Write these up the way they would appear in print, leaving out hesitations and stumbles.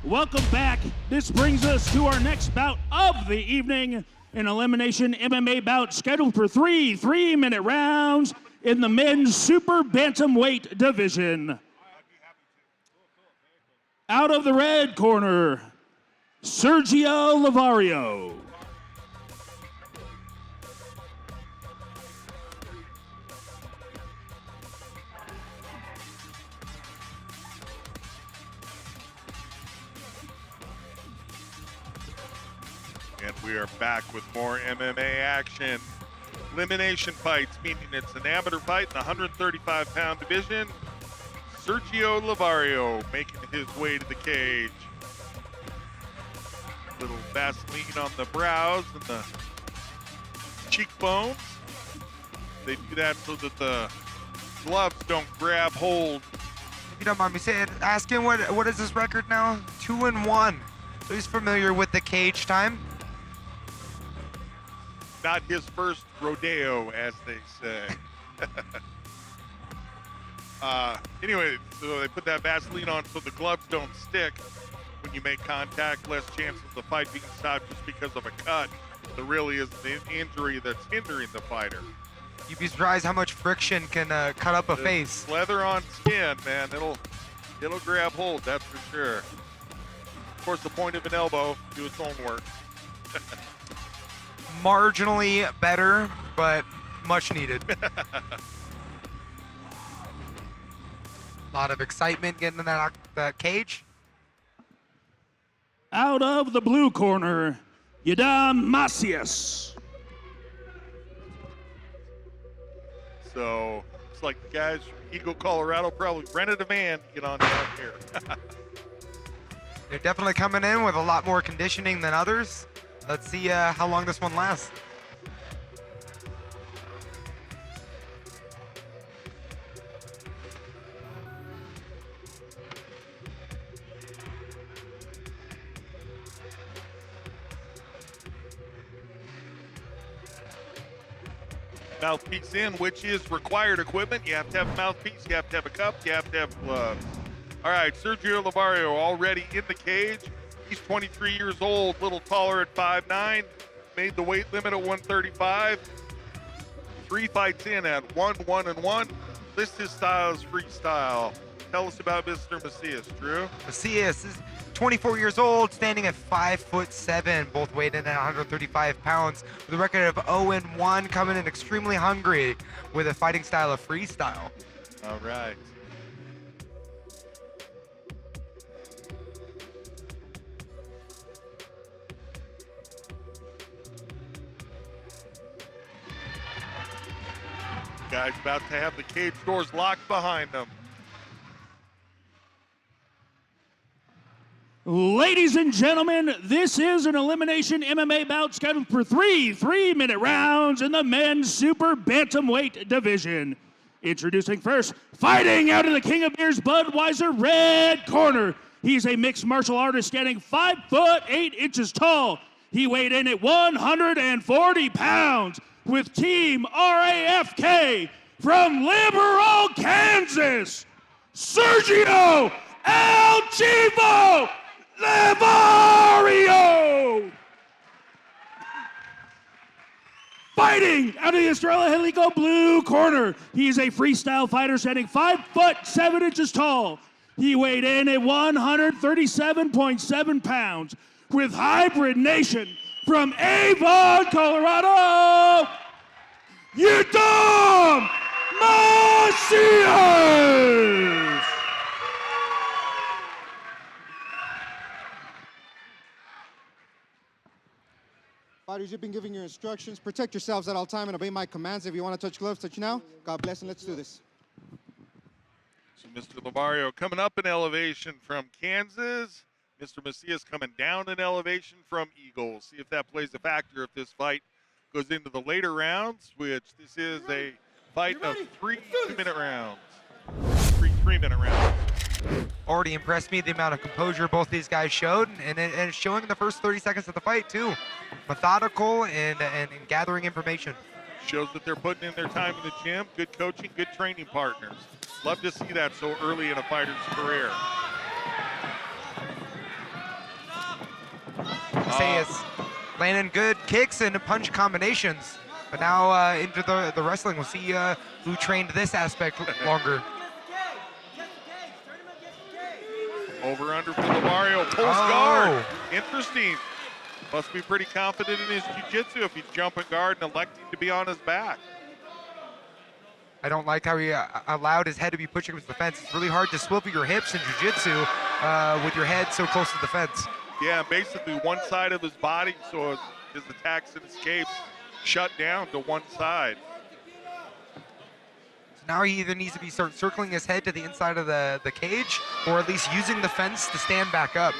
Welcome back. This brings us to our next bout of the evening, an Elimination MMA bout scheduled for three 3-minute rounds in the men's super bantamweight division. Out of the red corner, Sergio Levario. And we are back with more MMA action. Elimination fights, meaning it's an amateur fight in the 135-pound division. Sergio Levario making his way to the cage. Little Vaseline on the brows and the cheekbones. They do that so that the gloves don't grab hold. If you don't mind me saying, ask him what is his record now? 2-1. So he's familiar with the cage time. Not his first rodeo, as they say. Anyway, so they put that Vaseline on so the gloves don't stick when you make contact, less chance of the fight being stopped just because of a cut. There really is an injury that's hindering the fighter. You'd be surprised how much friction can cut up a face. Leather on skin, man, it'll grab hold, that's for sure. Of course, the point of an elbow, do its own work. Marginally better, but much needed. A lot of excitement getting in that cage. Out of the blue corner, Yidam Macias. So it's like the guys from Eagle, Colorado probably rented a van to get on down here. They're definitely coming in with a lot more conditioning than others. Let's see how long this one lasts. Mouthpiece in, which is required equipment. You have to have a mouthpiece, you have to have a cup, you have to have gloves. All right, Sergio Levario already in the cage. He's 23 years old, a little taller at 5'9", made the weight limit at 135. 3 fights in at 1-1-1. List his style as freestyle. Tell us about Mr. Macias, Drew. Macias is 24 years old, standing at 5'7", both weighed in at 135 pounds, with a record of 0-1, coming in extremely hungry with a fighting style of freestyle. All right. Guy's about to have the cage doors locked behind him. Ladies and gentlemen, this is an Elimination MMA bout scheduled for three 3-minute rounds in the men's super bantamweight division. Introducing first, fighting out of the King of Beers Budweiser red corner. He's a mixed martial artist standing 5'8" tall. He weighed in at 140 pounds with Team RAFK from Liberal, Kansas, Sergio El Chivo Levario. Fighting out of the Estrella Helico blue corner. He's a freestyle fighter standing 5'7" tall. He weighed in at 137.7 pounds with Hybrid Nation from Avon, Colorado, Yidam Macias. Fighters, you've been giving your instructions. Protect yourselves at all time and obey my commands. If you want to touch gloves, touch now. God bless and let's do this. So Mr. Levario coming up in elevation from Kansas. Mr. Macias coming down in elevation from Eagle. See if that plays a factor if this fight goes into the later rounds, which this is a fight of 3-minute rounds. Three-minute rounds. Already impressed me the amount of composure both these guys showed, and it's showing in the first 30 seconds of the fight too. Methodical and gathering information. Shows that they're putting in their time in the gym. Good coaching, good training partners. Love to see that so early in a fighter's career. Macias landing good kicks and punch combinations. But now into the wrestling, we'll see who trained this aspect longer. Over under for Levario. Pulls guard. Interesting. Must be pretty confident in his jiu-jitsu if he's jumping guard and electing to be on his back. I don't like how he allowed his head to be pushed against the fence. It's really hard to swivel your hips in jiu-jitsu with your head so close to the fence. Yeah, basically one side of his body, so his attacks and escapes shut down to one side. So now he either needs to be circling his head to the inside of the cage, or at least using the fence to stand back up.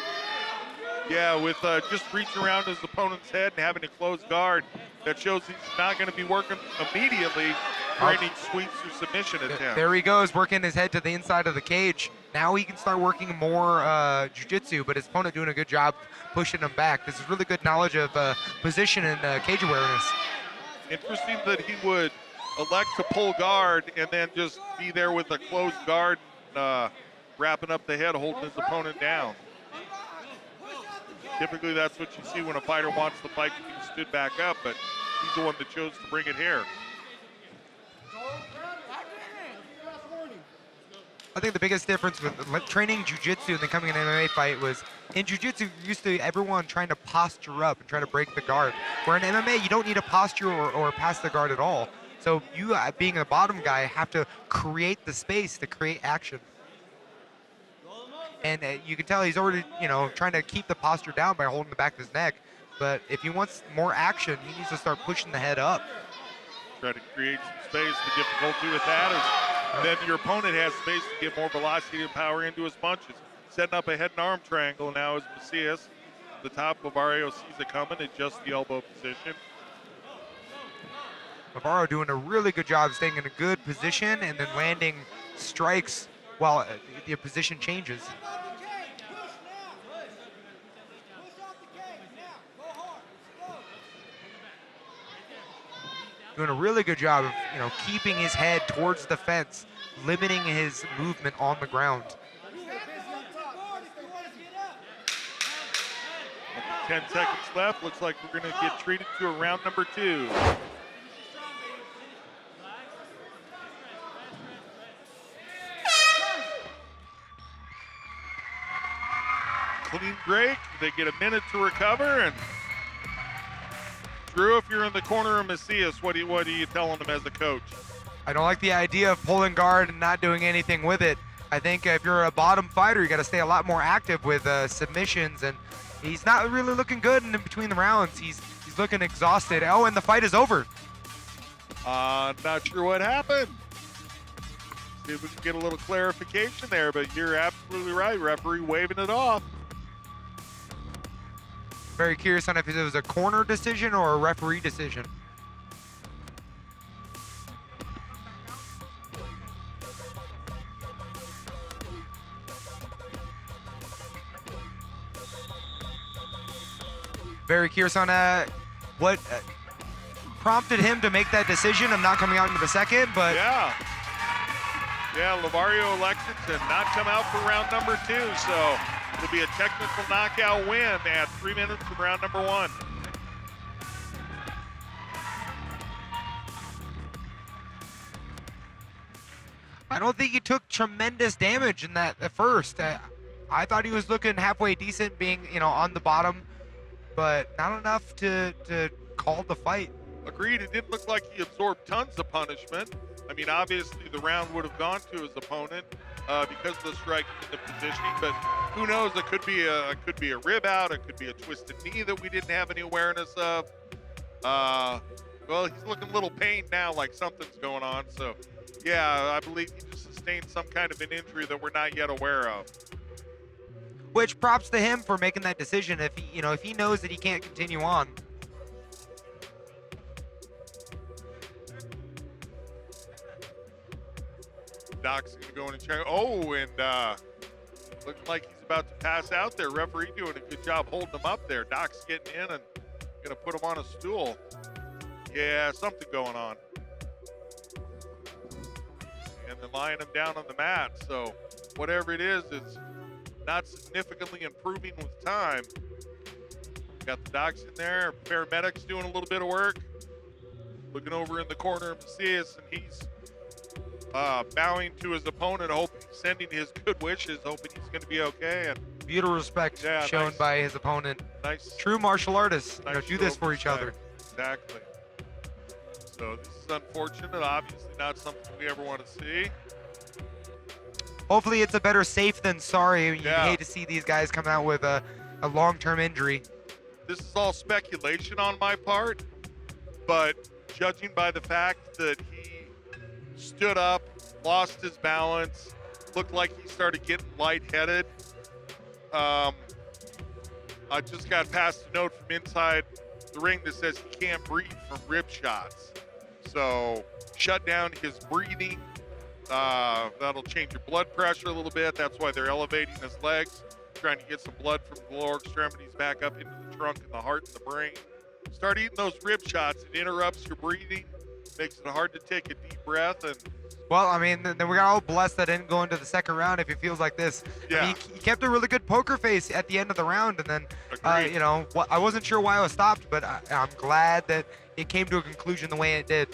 Yeah, with just reaching around his opponent's head and having to close guard, that shows he's not going to be working immediately for any sweeps or submission attempts. There he goes, working his head to the inside of the cage. Now he can start working more jiu-jitsu, but his opponent doing a good job pushing him back. This is really good knowledge of position and cage awareness. Interesting that he would elect to pull guard and then just be there with a closed guard, wrapping up the head, holding his opponent down. Typically, that's what you see when a fighter wants the fight to be stood back up, but he's the one that chose to bring it here. I think the biggest difference with training jiu-jitsu and then coming in an MMA fight was in jiu-jitsu, you're used to everyone trying to posture up and trying to break the guard. Where in MMA, you don't need to posture or pass the guard at all. So you, being a bottom guy, have to create the space to create action. And you can tell he's already, trying to keep the posture down by holding the back of his neck. But if he wants more action, he needs to start pushing the head up. Try to create some space. The difficulty with that is then your opponent has space to get more velocity and power into his punches. Setting up a head and arm triangle now is Macias. The top, Levario sees it coming, adjusts the elbow position. Levario doing a really good job staying in a good position and then landing strikes while the position changes. Doing a really good job of, keeping his head towards the fence, limiting his movement on the ground. 10 seconds left. Looks like we're going to get treated to a round number 2. Clean break. They get a minute to recover. And Drew, if you're in the corner of Macias, what are you telling him as a coach? I don't like the idea of pulling guard and not doing anything with it. I think if you're a bottom fighter, you got to stay a lot more active with submissions, and he's not really looking good in between the rounds. He's looking exhausted. Oh, and the fight is over. Not sure what happened. See if we can get a little clarification there, but you're absolutely right. Referee waving it off. Very curious on if it was a corner decision or a referee decision. Very curious on what prompted him to make that decision of not coming out into the second, but yeah, Levario elected to not come out for round number 2, so it'll be a technical knockout win at 3 minutes of round number 1. I don't think he took tremendous damage in that at first. I thought he was looking halfway decent, being on the bottom, but not enough to call the fight. Agreed. It didn't look like he absorbed tons of punishment. I mean, obviously the round would have gone to his opponent because of the striking and the positioning, but who knows? It could be a rib out. It could be a twisted knee that we didn't have any awareness of. Well, he's looking a little pained now, like something's going on. So, yeah, I believe he just sustained some kind of an injury that we're not yet aware of. Which props to him for making that decision. If he knows that he can't continue on. Doc's going to go in and check. Oh, and looking like he's about to pass out there. Referee doing a good job holding him up there. Doc's getting in and going to put him on a stool. Yeah, something going on. And then lying him down on the mat. So whatever it is, it's not significantly improving with time. Got the docs in there. Paramedics doing a little bit of work. Looking over in the corner of Macias, and he's bowing to his opponent, sending his good wishes, hoping he's going to be okay. And Beautiful respect shown nice. by his opponent. Nice. True martial artists, Nice do this for each other. Exactly. So this is unfortunate. Obviously not something we ever want to see. Hopefully it's a better safe than sorry. You Yeah. hate to see these guys come out with a long-term injury. This is all speculation on my part, but judging by the fact that he stood up, lost his balance, looked like he started getting lightheaded. I just got passed a note from inside the ring that says he can't breathe from rib shots. So shut down his breathing. That'll change your blood pressure a little bit. That's why they're elevating his legs, trying to get some blood from the lower extremities back up into the trunk and the heart and the brain. Start eating those rib shots. It interrupts your breathing, makes it hard to take a deep breath. And Well, I mean, then we got all blessed that didn't go into the second round if it feels like this. Yeah. I mean, he kept a really good poker face at the end of the round, and then, Agreed. I wasn't sure why it was stopped, but I'm glad that it came to a conclusion the way it did.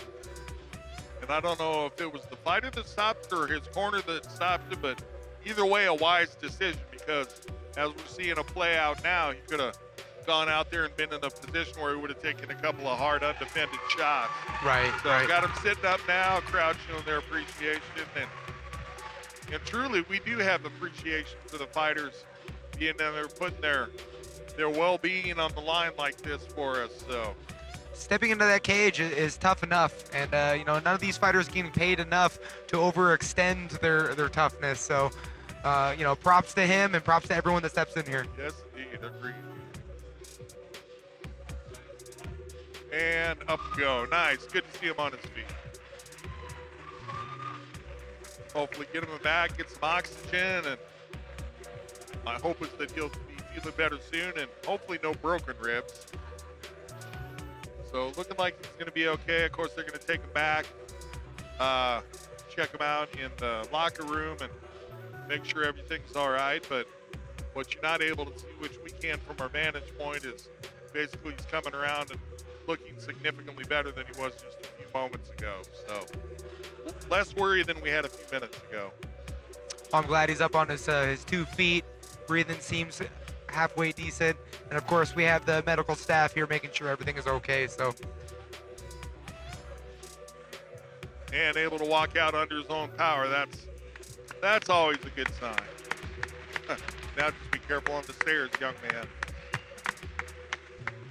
And I don't know if it was the fighter that stopped it or his corner that stopped it, but either way, a wise decision, because as we're seeing a play out now, he could have gone out there and been in a position where he would have taken a couple of hard, undefended shots. Right, So right. got him sitting up now, crowd showing their appreciation. And truly, we do have appreciation for the fighters being down there, putting their well-being on the line like this for us. So Stepping into that cage is tough enough, and none of these fighters getting paid enough to overextend their toughness. So, props to him and props to everyone that steps in here. yes, indeed, agreed. And up we go. Nice. Good to see him on his feet. Hopefully get him back, get some oxygen, and my hope is that he'll be feeling better soon, and hopefully no broken ribs. So looking like he's going to be okay. Of course, they're going to take him back, check him out in the locker room, and make sure everything's all right. But what you're not able to see, which we can from our vantage point, is basically he's coming around and looking significantly better than he was just a few moments ago. So less worry than we had a few minutes ago. I'm glad he's up on his 2 feet. Breathing seems halfway decent. And of course, we have the medical staff here making sure everything is okay. So And able to walk out under his own power. That's always a good sign. Now just be careful on the stairs, young man.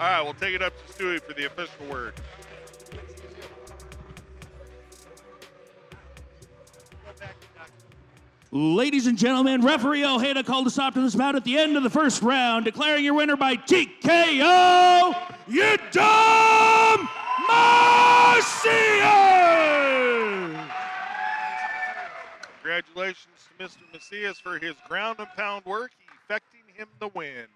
All right, we'll take it up to Stewie for the official word. Ladies and gentlemen, referee Ojeda called a stop to this bout at the end of the first round, declaring your winner by TKO, Yidam Macias! Congratulations to Mr. Macias for his ground and pound work, effecting him the win.